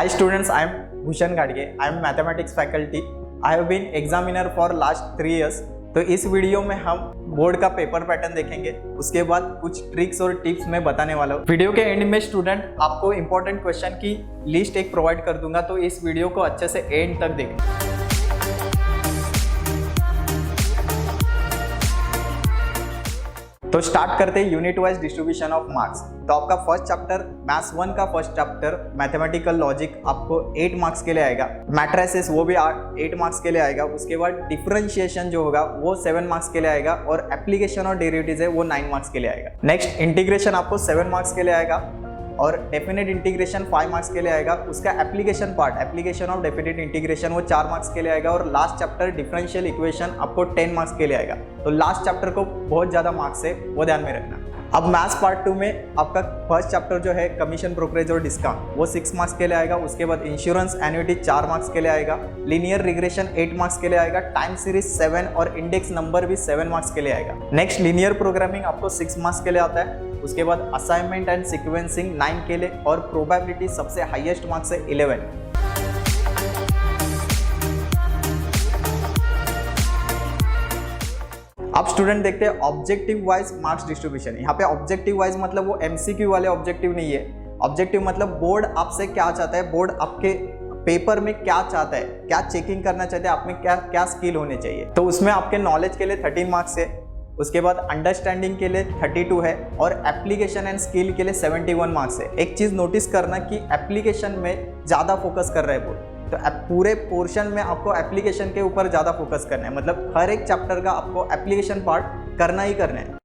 Hi students, I am Bhushan Gadge. I am mathematics faculty. I have been examiner for last 3 years. तो इस video में हम board का paper pattern देखेंगे, उसके बाद कुछ ट्रिक्स और टिप्स मैं बताने वाला हूँ। वीडियो के एंड में स्टूडेंट आपको इंपॉर्टेंट क्वेश्चन की लिस्ट एक प्रोवाइड कर दूंगा, तो इस वीडियो को अच्छे से एंड तक देखें। तो स्टार्ट करते हैं unit wise distribution of marks. तो आपका फर्स्ट चैप्टर मैथ्स 1 का फर्स्ट चैप्टर मैथमेटिकल लॉजिक आपको 8 मार्क्स के लिए आएगा। मैट्रिसेस वो भी 8 मार्क्स के लिए आएगा। उसके बाद डिफरेंशिएशन जो होगा वो 7 मार्क्स के लिए आएगा और एप्लीकेशन और डेरिवेटिव्स है वो 9 मार्क्स के लिए आएगा। नेक्स्ट इंटीग्रेशन आपको 7 मार्क्स के लिए आएगा और डेफिनेट इंटीग्रेशन 5 मार्क्स के लिए आएगा। उसका application part application of definite integration वो 4 मार्क्स के लिए आएगा और लास्ट चैप्टर डिफरेंशियल इक्वेशन आपको 10 मार्क्स के लिए आएगा। तो लास्ट चैप्टर को बहुत ज़्यादा मार्क्स है, वो ध्यान में रखना। अब मैथ्स पार्ट 2 में आपका फर्स्ट चैप्टर जो है कमीशन ब्रोकरेज और डिस्काउंट वो 6 मार्क्स के लिए आएगा। उसके बाद इंश्योरेंस एन्युटी 4 मार्क्स के लिए आएगा। लीनियर रिग्रेशन 8 मार्क्स के लिए आएगा। टाइम सीरीज 7 और इंडेक्स नंबर भी 7 मार्क्स के लिए आएगा। नेक्स्ट लीनियर प्रोग्रामिंग आपको 6 मार्क्स के लिए आता है। उसके बाद असाइनमेंट एंड सीक्वेंसिंग 9 के लिए और प्रोबेबिलिटी सबसे हाईएस्ट मार्क्स है 11। अब स्टूडेंट देखते हैं ऑब्जेक्टिव वाइज मार्क्स डिस्ट्रीब्यूशन। यहाँ पे ऑब्जेक्टिव वाइज मतलब वो एमसीक्यू वाले ऑब्जेक्टिव नहीं है। ऑब्जेक्टिव मतलब बोर्ड आपसे क्या चाहता है, बोर्ड आपके पेपर में क्या चाहता है, क्या चेकिंग करना चाहते हैं, आप में क्या क्या स्किल होने चाहिए। तो उसमें आपके नॉलेज के लिए 13 मार्क्स है। उसके बाद अंडरस्टैंडिंग के लिए 32 है और एप्लीकेशन एंड स्किल के लिए 71 मार्क्स है। एक चीज नोटिस करना कि एप्लीकेशन में ज्यादा फोकस कर रहा है बोर्ड, तो पूरे पोर्शन में आपको एप्लीकेशन के ऊपर ज़्यादा फोकस करना है। मतलब हर एक चैप्टर का आपको एप्लीकेशन पार्ट करना ही करना है।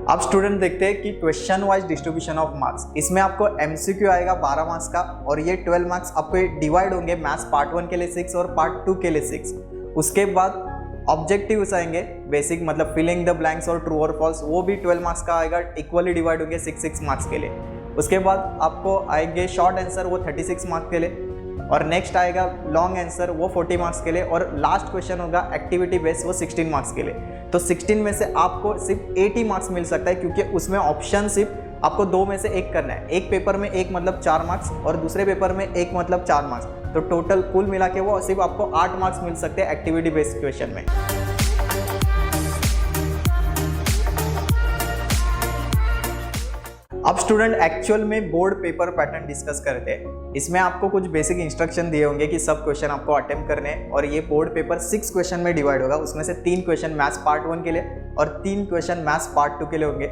अब स्टूडेंट देखते हैं कि question wise distribution of marks. इसमें आपको एमसीक्यू आएगा 12 मार्क्स का और ये 12 मार्क्स आपको डिवाइड होंगे मैथ्स पार्ट 1 के लिए 6 और पार्ट 2 के लिए 6। उसके बाद ऑब्जेक्टिव्स आएंगे बेसिक मतलब फिलिंग द ब्लैंक्स और ट्रू और फॉल्स, वो भी 12 मार्क्स का आएगा, इक्वली डिवाइड होंगे 6 मार्क्स के लिए। उसके बाद आपको आएंगे शॉर्ट आंसर वो 36 मार्क्स के लिए और नेक्स्ट आएगा लॉन्ग आंसर वो 40 मार्क्स के लिए और लास्ट क्वेश्चन होगा एक्टिविटी बेस्ड वो 16 मार्क्स के लिए। तो 16 में से आपको सिर्फ 80 मार्क्स मिल सकता है क्योंकि उसमें ऑप्शन सिर्फ आपको 2 में से एक करना है। एक पेपर में एक मतलब 4 मार्क्स और दूसरे पेपर में एक मतलब 4 मार्क्स, तो टोटल कुल मिला के वो सिर्फ आपको 8 मार्क्स मिल सकते हैं एक्टिविटी बेस्ड क्वेश्चन में। अब स्टूडेंट एक्चुअल में बोर्ड पेपर पैटर्न डिस्कस करते हैं। इसमें आपको कुछ बेसिक इंस्ट्रक्शन दिए होंगे कि सब क्वेश्चन आपको अटेम्प्ट करने हैं और ये बोर्ड पेपर 6 क्वेश्चन में डिवाइड होगा। उसमें से 3 क्वेश्चन मैथ्स पार्ट 1 के लिए और 3 क्वेश्चन मैथ्स पार्ट 2 के लिए होंगे।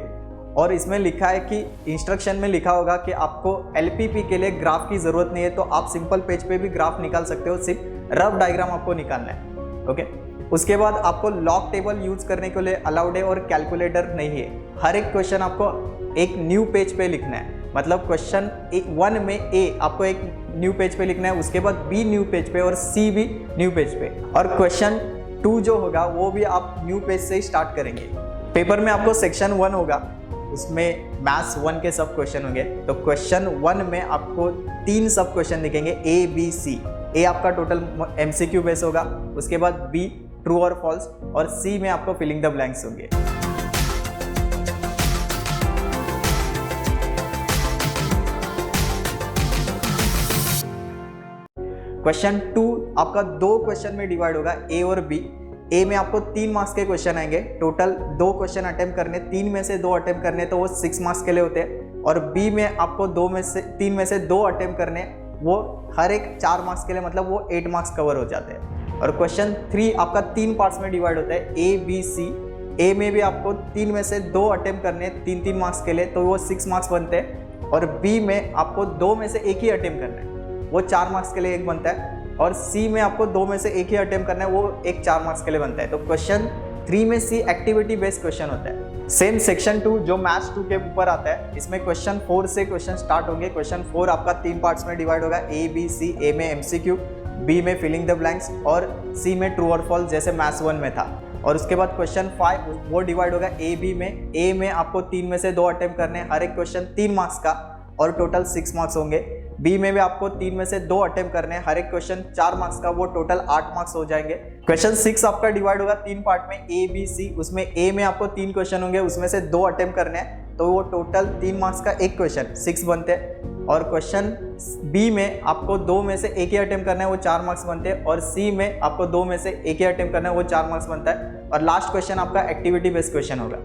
और इसमें लिखा है कि इंस्ट्रक्शन में लिखा होगा कि आपको एलपीपी के लिए ग्राफ की जरूरत नहीं है, तो आप सिंपल पेज पे भी ग्राफ निकाल सकते हो, सिर्फ रफ डायग्राम आपको निकालना है। ओके, उसके बाद आपको लॉग टेबल यूज करने के लिए अलाउड है और कैलकुलेटर नहीं है। हर एक क्वेश्चन आपको एक न्यू पेज पे लिखना है। मतलब क्वेश्चन 1 में ए आपको एक न्यू पेज पे लिखना है, उसके बाद बी न्यू पेज पे और सी भी न्यू पेज पे, और क्वेश्चन 2 जो होगा वो भी आप न्यू पेज से ही स्टार्ट करेंगे। पेपर में आपको सेक्शन 1 होगा, उसमें मैथ्स 1 के सब क्वेश्चन होंगे। तो क्वेश्चन 1 में आपको 3 सब क्वेश्चन दिखेंगे ए बी सी। ए आपका टोटल एमसीक्यू बेस होगा, उसके बाद बी ट्रू और फॉल्स और सी में आपको फिलिंग द ब्लैंक्स होंगे। क्वेश्चन 2 आपका 2 क्वेश्चन में डिवाइड होगा, ए और बी। ए में आपको 3 मार्क्स के क्वेश्चन आएंगे, टोटल 2 क्वेश्चन अटेम्प्ट करने, 3 में से 2 अटेम्प्ट करने तो वो 6 मार्क्स के लिए होते हैं। और बी में आपको 3 में से 2 अटेम्प्ट करने, वो हर एक 4 मार्क्स के लिए, मतलब वो 8 मार्क्स कवर हो जाते हैं। और क्वेश्चन 3 आपका 3 पार्ट्स में डिवाइड होता है, ए बी सी। ए में भी आपको 3 में से 2 अटेम्प्ट करने 3 मार्क्स के लिए, तो वो 6 मार्क्स बनते हैं। और बी में आपको 2 में से एक ही अटेम्प्ट करना है, वो 4 मार्क्स के लिए एक बनता है। और सी में आपको 2 में से एक ही अटेम्प्ट करना है, वो एक 4 मार्क्स के लिए बनता है। तो क्वेश्चन 3 में सी एक्टिविटी बेस्ड क्वेश्चन होता है। सेम सेक्शन 2 जो मैथ्स 2 के ऊपर आता है, इसमें क्वेश्चन 4 से क्वेश्चन स्टार्ट होंगे। क्वेश्चन 4 आपका 3 पार्ट्स में डिवाइड होगा, ए बी सी। ए में एमसीक्यू, बी में फिलिंग द ब्लैंक्स और सी में ट्रू और फॉल्स जैसे मैथ्स 1 में था। और उसके बाद क्वेश्चन 5 वो डिवाइड होगा ए बी में। ए में आपको 3 में से 2 अटेम्प्ट करने, हर एक क्वेश्चन 3 मार्क्स का और टोटल 6 मार्क्स होंगे। बी में भी आपको 3 में से 2 अटेम्प्ट करने हैं, हर एक क्वेश्चन 4 मार्क्स का, वो टोटल 8 मार्क्स हो जाएंगे। क्वेश्चन 6 आपका डिवाइड होगा 3 पार्ट में, ए बी सी। उसमें ए में आपको 3 क्वेश्चन होंगे, उसमें से 2 अटेम्प्ट करने हैं तो वो टोटल 3 मार्क्स का एक क्वेश्चन 6 बनते हैं। और क्वेश्चन बी में आपको 2 में से एक ही अटेम्प्ट करना है, वो 4 मार्क्स बनते हैं। और सी में आपको 2 में से एक ही अटेम्प्ट करना है, वो 4 मार्क्स बनता है। और लास्ट क्वेश्चन आपका एक्टिविटी बेस्ड क्वेश्चन होगा।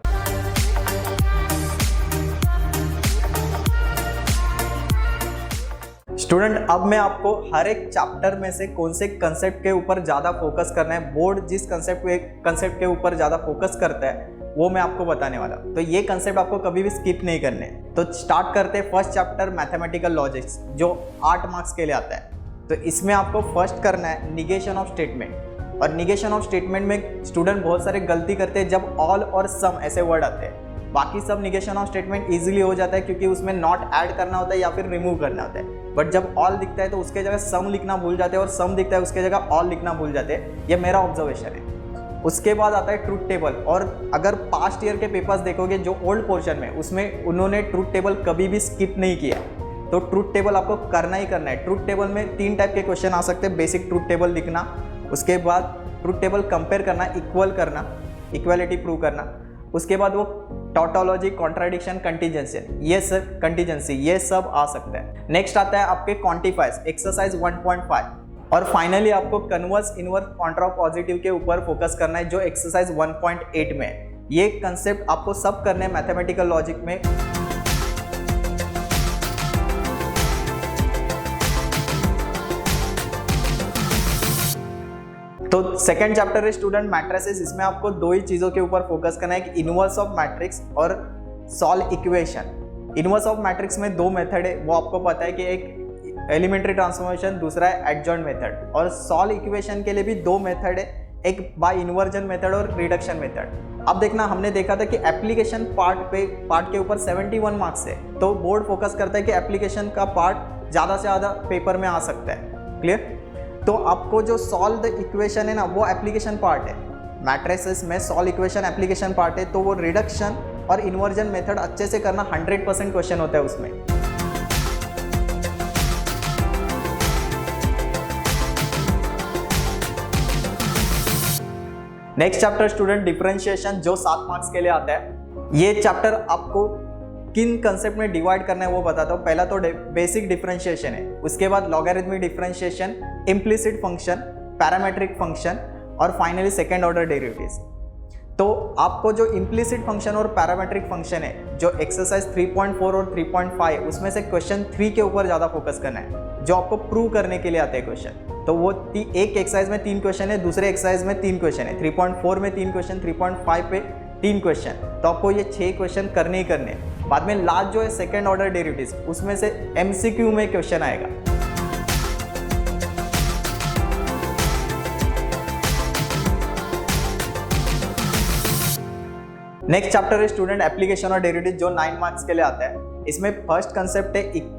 स्टूडेंट, अब मैं आपको हर एक चैप्टर में से कौन से कंसेप्ट के ऊपर ज़्यादा फोकस करना है, बोर्ड जिस कंसेप्ट के ऊपर ज़्यादा फोकस करता है वो मैं आपको बताने वाला। तो ये कंसेप्ट आपको कभी भी स्किप नहीं करने। तो स्टार्ट करते हैं फर्स्ट चैप्टर मैथमेटिकल लॉजिक्स, जो 8 मार्क्स के लिए आता है। तो इसमें आपको फर्स्ट करना है निगेशन ऑफ स्टेटमेंट। और निगेशन ऑफ स्टेटमेंट में स्टूडेंट बहुत सारे गलती करते हैं जब ऑल और सम ऐसे वर्ड आते हैं। बाकी सब निगेशन ऑफ स्टेटमेंट इजीली हो जाता है क्योंकि उसमें नॉट ऐड करना होता है या फिर रिमूव करना होता है। बट जब ऑल दिखता है तो उसके जगह सम लिखना भूल जाते हैं, और सम दिखता है उसके जगह ऑल लिखना भूल जाते हैं। ये मेरा ऑब्जर्वेशन है। उसके बाद आता है ट्रूथ टेबल। और अगर पास्ट ईयर के पेपर्स देखोगे जो ओल्ड पोर्शन में, उसमें उन्होंने ट्रूथ टेबल कभी भी स्किप नहीं किया। तो ट्रूथ टेबल आपको करना ही करना है। ट्रूथ टेबल में 3 टाइप के क्वेश्चन आ सकते हैं। बेसिक ट्रूथ टेबल लिखना, उसके बाद ट्रूथ टेबल कंपेयर करना, इक्वल करना, इक्वालिटी प्रूव करना, उसके बाद वो टॉटोलॉजी, कॉन्ट्राडिक्शन, कंटीजेंसी, ये सब आ सकता है। नेक्स्ट आता है आपके क्वांटिफायर्स, एक्सरसाइज 1.5। और फाइनली आपको कन्वर्स, इनवर्स, कॉन्ट्रा पॉजिटिव के ऊपर फोकस करना है जो एक्सरसाइज 1.8 में है। ये कंसेप्ट आपको सब करने हैं मैथमेटिकल लॉजिक में। तो सेकंड चैप्टर है स्टूडेंट मैट्रिसेस। इसमें आपको 2 ही चीज़ों के ऊपर फोकस करना है कि इनवर्स ऑफ मैट्रिक्स और solve equation. Inverse of matrix में 2 मेथड है, वो आपको पता है कि एक एलिमेंट्री ट्रांसफॉर्मेशन, दूसरा है एडजॉइंट मेथड। और सॉल्व इक्वेशन के लिए भी 2 मेथड है, एक बाय इन्वर्जन मेथड और रिडक्शन मेथड। अब देखना, हमने देखा था कि एप्लीकेशन पार्ट के ऊपर 71 मार्क्स है, तो बोर्ड फोकस करता है कि एप्लीकेशन का पार्ट ज़्यादा से ज़्यादा पेपर में आ सकता है। क्लियर? तो आपको जो सॉल्व द इक्वेशन है ना, वो एप्लीकेशन पार्ट है। मैट्रिसेस में सॉल्व इक्वेशन एप्लीकेशन पार्ट है, तो वो रिडक्शन और इन्वर्जन मेथड अच्छे से करना 100% क्वेश्चन होता है उसमें। नेक्स्ट चैप्टर स्टूडेंट डिफरेंशिएशन, जो 7 मार्क्स के लिए आता है। ये चैप्टर आपको किन कंसेप्ट में डिवाइड करना है वो बताता हूँ। पहला तो बेसिक डिफरेंशिएशन है, उसके बाद logarithmic differentiation, implicit function, parametric function, और फाइनली सेकेंड ऑर्डर डेरिवेटिव्स। तो आपको जो इम्प्लिसिट फंक्शन और पैरामेट्रिक फंक्शन है, जो एक्सरसाइज 3.4 और 3.5, उसमें से क्वेश्चन 3 के ऊपर ज़्यादा फोकस करना है, जो आपको प्रूव करने के लिए आते हैं क्वेश्चन। तो वो एक एक्सरसाइज में 3 क्वेश्चन है, दूसरे एक्सरसाइज में 3 क्वेश्चन है, 3.4 में 3 क्वेश्चन, 3.5 पे 3 क्वेश्चन। तो आपको ये 6 क्वेश्चन करने ही करने। बाद में लास्ट जो है सेकेंड ऑर्डर डेरिवेटिव्स, उसमें से MCQ में क्वेश्चन आएगा। नेक्स्ट चैप्टर है स्टूडेंट एप्लीकेशन और डेरिवेटिव, जो 9 मार्क्स के लिए आता है। इसमें फर्स्ट कंसेप्ट है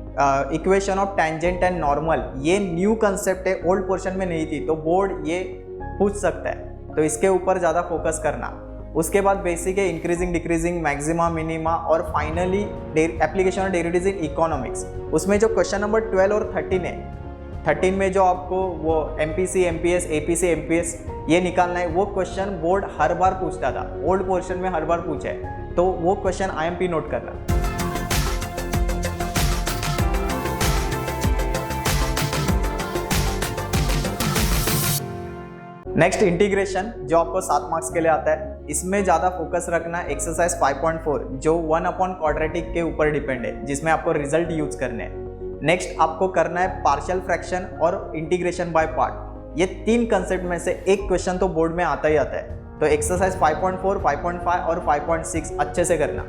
equation of tangent and normal. ये न्यू कंसेप्ट है, ओल्ड पोर्शन में नहीं थी, तो बोर्ड ये पूछ सकता है, तो इसके ऊपर ज़्यादा फोकस करना। उसके बाद बेसिक है इंक्रीजिंग, डिक्रीजिंग, मैक्सिमा, मिनिमा, और finally application of derivatives in economics. उसमें जो क्वेश्चन नंबर 12 और 13 है, 13 में जो आपको वो MPC, MPS, APC, MPS ये निकालना है, वो क्वेश्चन बोर्ड हर बार पूछता था, ओल्ड पोर्शन में हर बार पूछा है, तो वो क्वेश्चन IMP नोट करना। नेक्स्ट इंटीग्रेशन, जो आपको 7 मार्क्स के लिए आता है। इसमें ज़्यादा फोकस रखना एक्सरसाइज 5.4, जो 1 क्वाड्रेटिक के ऊपर डिपेंड है, जिसमें आपको रिजल्ट यूज करने हैं। नेक्स्ट आपको करना है पार्शियल फ्रैक्शन और इंटीग्रेशन बाय पार्ट। ये 3 कंसेप्ट में से एक क्वेश्चन तो बोर्ड में आता ही आता है। तो एक्सरसाइज 5.4, 5.5 और 5.6 अच्छे से करना।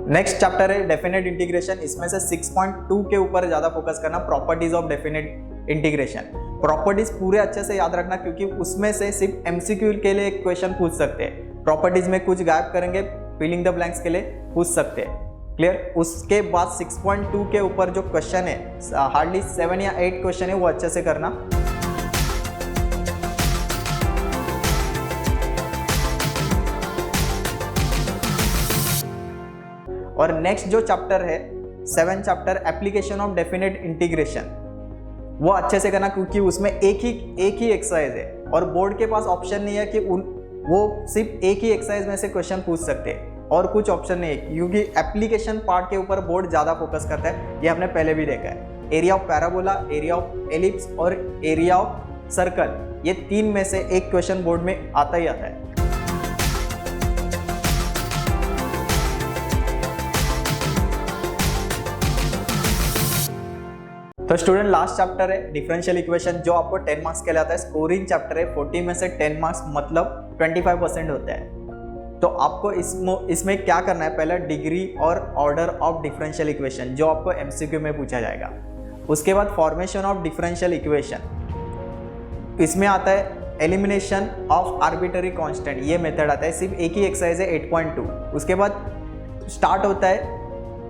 नेक्स्ट चैप्टर है डेफिनेट इंटीग्रेशन। इसमें से 6.2 के ऊपर ज़्यादा फोकस करना, properties of definite integration. Properties पूरे अच्छे से याद रखना, क्योंकि उसमें से सिर्फ MCQ के लिए एक क्वेश्चन पूछ सकते हैं। प्रॉपर्टीज में कुछ गायब करेंगे, फिलिंग द ब्लैंक्स के लिए पूछ सकते हैं। क्लियर? उसके बाद 6.2 के ऊपर जो क्वेश्चन है, हार्डली 7 या 8 क्वेश्चन है, वो अच्छे से करना। और नेक्स्ट जो चैप्टर है 7 chapter application of definite integration, वो अच्छे से करना, क्योंकि उसमें एक ही एक्सरसाइज है और बोर्ड के पास ऑप्शन नहीं है कि वो सिर्फ एक ही एक्सरसाइज में से क्वेश्चन पूछ सकते हैं और कुछ ऑप्शन नहीं है, क्योंकि एप्लीकेशन पार्ट के ऊपर बोर्ड ज़्यादा फोकस करता है। ये हमने पहले भी देखा है। Area of parabola, area of ellipse और एरिया ऑफ सर्कल, ये 3 में से एक क्वेश्चन बोर्ड में आता ही आता है। तो स्टूडेंट लास्ट चैप्टर है डिफरेंशियल इक्वेशन, जो आपको 10 मार्क्स के लिए आता है। स्कोरिंग चैप्टर है, 40 में से 10 मार्क्स मतलब 25% होता है। तो आपको इसमें क्या करना है, पहले डिग्री और ऑर्डर ऑफ डिफरेंशियल इक्वेशन जो आपको एमसीक्यू में पूछा जाएगा। उसके बाद फॉर्मेशन ऑफ डिफरेंशियल इक्वेशन, इसमें आता है एलिमिनेशन ऑफ आर्बिट्ररी कांस्टेंट, ये मेथड आता है। सिर्फ एक ही एक्सरसाइज है 8.2। उसके बाद स्टार्ट होता है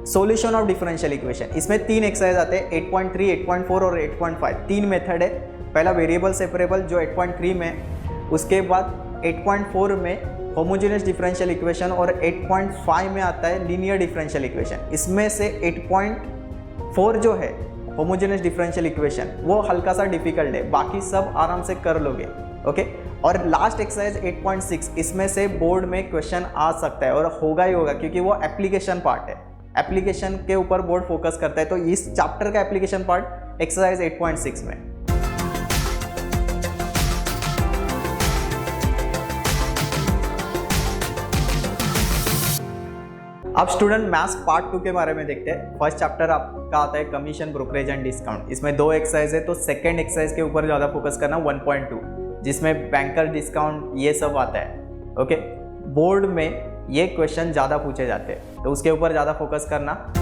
सॉल्यूशन ऑफ डिफरेंशियल इक्वेशन, इसमें 3 एक्सरसाइज आते हैं 8.3, 8.4 और 8.5। 3 मेथड है। पहला वेरिएबल सेपरेबल जो 8.3 में, उसके बाद 8.4 में होमोजेनियस डिफरेंशियल इक्वेशन और 8.5 में आता है लीनियर डिफरेंशियल इक्वेशन। इसमें से 8.4 जो है होमोजेनियस डिफरेंशियल इक्वेशन वो हल्का सा डिफिकल्ट है, बाकी सब आराम से कर लोगे। ओके, और लास्ट एक्सरसाइज 8.6, इसमें से बोर्ड में क्वेश्चन आ सकता है और होगा ही होगा, क्योंकि वो एप्लीकेशन पार्ट है। एप्लीकेशन के ऊपर बोर्ड फोकस करता है, तो इस चैप्टर का एप्लीकेशन पार्ट एक्सरसाइज 8.6 में। अब स्टूडेंट मैथ्स पार्ट 2 के बारे में देखते हैं। फर्स्ट चैप्टर आपका आता है कमीशन, ब्रोकरेज एंड डिस्काउंट। इसमें 2 एक्सरसाइज है, तो सेकंड एक्सरसाइज के ऊपर ज़्यादा फोकस करना 1.2, जिसमें बैंकर डिस्काउंट ये सब आता है। ओके, बोर्ड में ये क्वेश्चन ज़्यादा पूछे जाते हैं, तो उसके ऊपर ज़्यादा फोकस करना।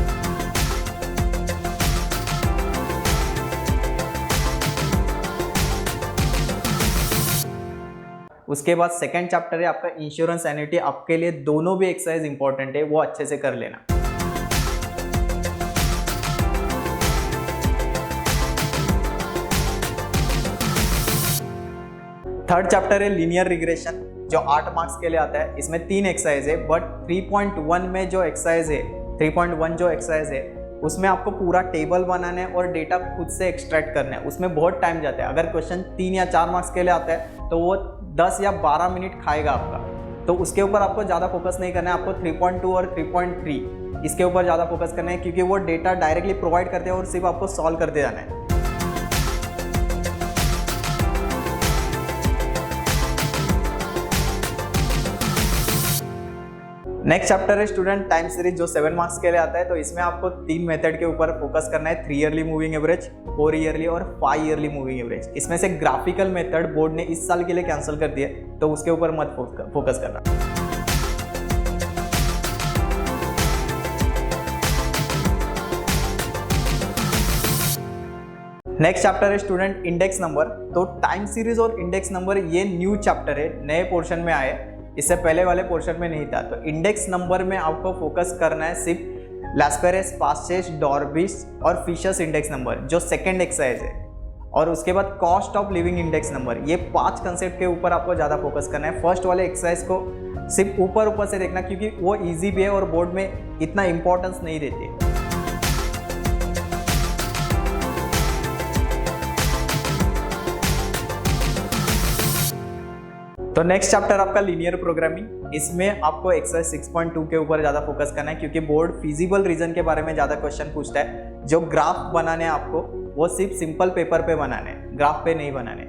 उसके बाद सेकंड चैप्टर है आपका इंश्योरेंस एन्युटी। आपके लिए दोनों भी एक्सरसाइज इंपॉर्टेंट है, वो अच्छे से कर लेना। थर्ड चैप्टर है लीनियर रिग्रेशन, जो 8 मार्क्स के लिए आता है। इसमें 3 एक्सरसाइज है, बट 3.1 में जो एक्सरसाइज है, 3.1 जो एक्सरसाइज है उसमें आपको पूरा टेबल बनाना है और डेटा खुद से एक्सट्रैक्ट करना है। उसमें बहुत टाइम जाता है। अगर क्वेश्चन 3 या 4 मार्क्स के लिए आता है तो वो 10 या 12 मिनट खाएगा आपका, तो उसके ऊपर आपको ज़्यादा फोकस नहीं करना है। आपको 3.2 और 3.3 इसके ऊपर ज़्यादा फोकस करना है, क्योंकि वो डेटा डायरेक्टली प्रोवाइड करते हैं और सिर्फ आपको सॉल्व करते जाना है। नेक्स्ट चैप्टर है स्टूडेंट टाइम सीरीज, जो 7 मार्क्स के लिए आता है। तो इसमें आपको 3 मेथड के ऊपर फोकस करना है, 3 ईयरली मूविंग एवरेज, 4 ईयरली और 5 ईयरली मूविंग एवरेज। इसमें से ग्राफिकल मेथड बोर्ड ने इस साल के लिए कैंसिल कर दिए, तो उसके ऊपर मत फोकस करना। नेक्स्ट चैप्टर है स्टूडेंट इंडेक्स नंबर। तो टाइम सीरीज और इंडेक्स नंबर ये न्यू चैप्टर है, नए पोर्शन में आए, इससे पहले वाले पोर्शन में नहीं था। तो इंडेक्स नंबर में आपको फोकस करना है सिर्फ लैस्पेरेस, पास्चेस, डॉर्बिस और फिशर्स इंडेक्स नंबर, जो सेकंड एक्सरसाइज है। और उसके बाद cost of living index number, ये 5 कंसेप्ट के ऊपर आपको ज़्यादा फोकस करना है। फर्स्ट वाले एक्सरसाइज को सिर्फ ऊपर से देखना, क्योंकि वो ईजी भी है और बोर्ड में इतना इंपॉर्टेंस नहीं देती है। तो नेक्स्ट चैप्टर आपका लीनियर प्रोग्रामिंग। इसमें आपको एक्सरसाइज 6.2 के ऊपर ज़्यादा फोकस करना है, क्योंकि बोर्ड फिजिबल रीजन के बारे में ज़्यादा क्वेश्चन पूछता है। जो ग्राफ बनाने हैं आपको, वो सिर्फ सिंपल पेपर पे बनाने हैं, ग्राफ पे नहीं बनाने।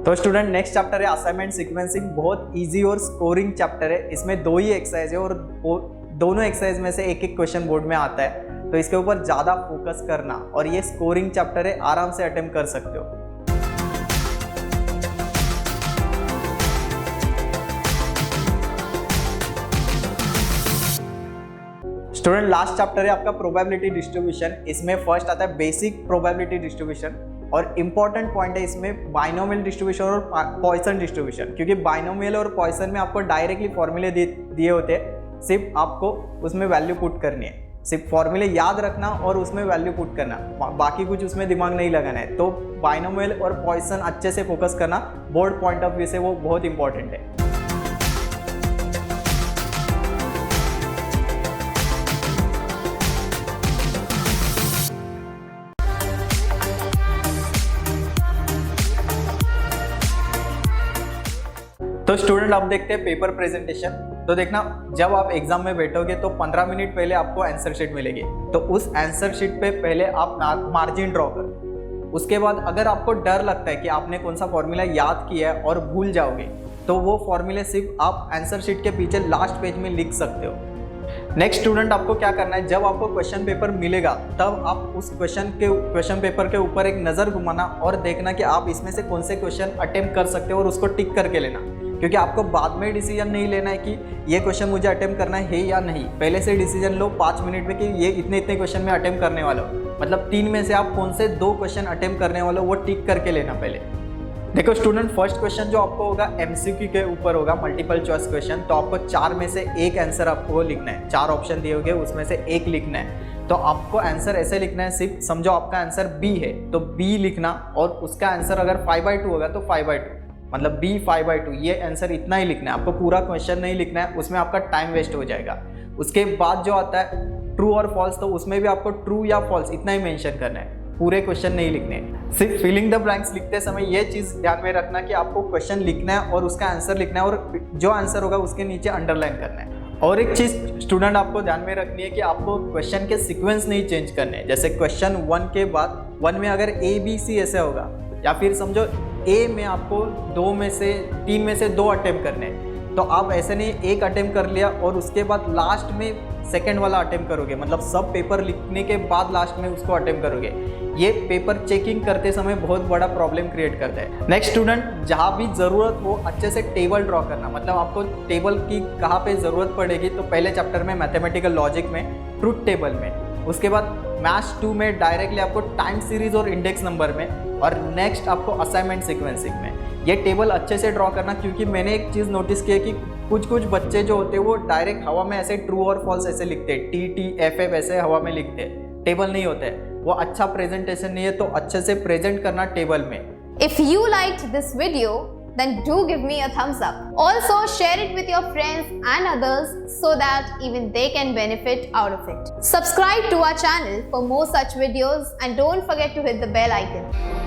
तो स्टूडेंट नेक्स्ट चैप्टर है असाइनमेंट सीक्वेंसिंग, बहुत इजी और स्कोरिंग चैप्टर है। इसमें 2 ही एक्सरसाइज है और दोनों एक्सरसाइज में से एक क्वेश्चन बोर्ड में आता है, तो इसके ऊपर ज़्यादा फोकस करना। और ये स्कोरिंग चैप्टर है, आराम से अटेम्प्ट कर सकते हो। स्टूडेंट लास्ट चैप्टर है आपका प्रोबेबिलिटी डिस्ट्रीब्यूशन। इसमें फर्स्ट आता है बेसिक प्रोबेबिलिटी डिस्ट्रीब्यूशन, और इंपॉर्टेंट पॉइंट है इसमें बाइनोमियल डिस्ट्रीब्यूशन और पॉइसन डिस्ट्रीब्यूशन, क्योंकि बाइनोमियल और पॉइसन में आपको डायरेक्टली फॉर्मूले दिए होते हैं, सिर्फ आपको उसमें वैल्यू पुट करनी है। सिर्फ फॉर्मूले याद रखना और उसमें वैल्यू पुट करना, बाकी कुछ उसमें दिमाग नहीं लगाना है। तो बाइनोमियल और पॉइसन अच्छे से फोकस करना, बोर्ड पॉइंट ऑफ व्यू से वो बहुत इंपॉर्टेंट है। तो स्टूडेंट अब देखते हैं पेपर प्रेजेंटेशन। तो देखना, जब आप एग्जाम में बैठोगे तो 15 मिनट पहले आपको आंसर शीट मिलेगी। तो उस आंसर शीट पे पहले आप मार्जिन ड्रॉ करो। उसके बाद अगर आपको डर लगता है कि आपने कौन सा फॉर्मूला याद किया है और भूल जाओगे, तो वो फॉर्मूले सिर्फ आप आंसर शीट के पीछे लास्ट पेज में लिख सकते हो। नेक्स्ट स्टूडेंट, आपको क्या करना है, जब आपको क्वेश्चन पेपर मिलेगा तब आप उस क्वेश्चन पेपर के ऊपर एक नज़र घुमाना और देखना कि आप इसमें से कौन से क्वेश्चन अटेम्प्ट कर सकते हो और उसको टिक करके लेना। क्योंकि आपको बाद में डिसीजन नहीं लेना है कि ये क्वेश्चन मुझे अटेम्प्ट करना है या नहीं। पहले से डिसीजन लो 5 मिनट में कि ये इतने क्वेश्चन में अटेम्प्ट करने वाला हो। मतलब 3 में से आप कौन से 2 क्वेश्चन अटेम्प्ट करने वाले हो वो टिक करके लेना पहले। देखो स्टूडेंट, फर्स्ट क्वेश्चन जो आपको होगा MCQ के ऊपर होगा, मल्टीपल चॉइस क्वेश्चन। तो आपको 4 में से एक आंसर आपको लिखना है। 4 ऑप्शन दिए होंगे, उसमें से एक लिखना है। तो आपको आंसर ऐसे लिखना है, सिर्फ समझो आपका आंसर B है तो B लिखना, और उसका आंसर अगर 5/2 होगा तो 5/2, मतलब B 5/2, ये आंसर इतना ही लिखना है। आपको पूरा क्वेश्चन नहीं लिखना है, उसमें आपका टाइम वेस्ट हो जाएगा। उसके बाद जो आता है ट्रू और फॉल्स, तो उसमें भी आपको ट्रू या फॉल्स इतना ही मेंशन करना है, पूरे क्वेश्चन नहीं लिखने। सिर्फ फिलिंग द ब्लैंक्स लिखते समय ये चीज़ ध्यान में रखना कि आपको क्वेश्चन लिखना है और उसका आंसर लिखना है, और जो आंसर होगा उसके नीचे अंडरलाइन करना है। और एक चीज़ स्टूडेंट आपको ध्यान में रखनी है कि आपको क्वेश्चन के सीक्वेंस नहीं चेंज करने। जैसे क्वेश्चन 1 के बाद 1 में अगर ABC ऐसे होगा, या फिर समझो A में आपको 3 में से 2 अटेम्प्ट करने हैं, तो आप ऐसे नहीं एक अटेम्प्ट कर लिया और उसके बाद लास्ट में सेकंड वाला अटेम्प्ट करोगे, मतलब सब पेपर लिखने के बाद लास्ट में उसको अटेम्प्ट करोगे। ये पेपर चेकिंग करते समय बहुत बड़ा प्रॉब्लम क्रिएट करता है। नेक्स्ट स्टूडेंट, जहाँ भी ज़रूरत हो अच्छे से टेबल ड्रॉ करना। मतलब आपको टेबल की कहाँ पे ज़रूरत पड़ेगी, तो पहले चैप्टर में मैथमेटिकल लॉजिक में ट्रूथ टेबल में, उसके बाद मैथ्स 2 में डायरेक्टली आपको टाइम सीरीज और इंडेक्स नंबर में, और नेक्स्ट आपको असाइनमेंट सीक्वेंसिंग में ये टेबल अच्छे से ड्रॉ करना। क्योंकि मैंने एक चीज़ नोटिस की है कि कुछ बच्चे जो होते हैं वो डायरेक्ट हवा में ऐसे ट्रू और फॉल्स ऐसे लिखते हैं, TTFF ऐसे हवा में लिखते हैं, टेबल नहीं होते हैं। वो अच्छा प्रेजेंटेशन नहीं है, तो अच्छे से प्रेजेंट करना टेबल में। If you liked this video, then do give me a thumbs up. Also share it with your friends and others so that even they can benefit out of it. Subscribe to our channel for more such videos and don't forget to hit the bell icon.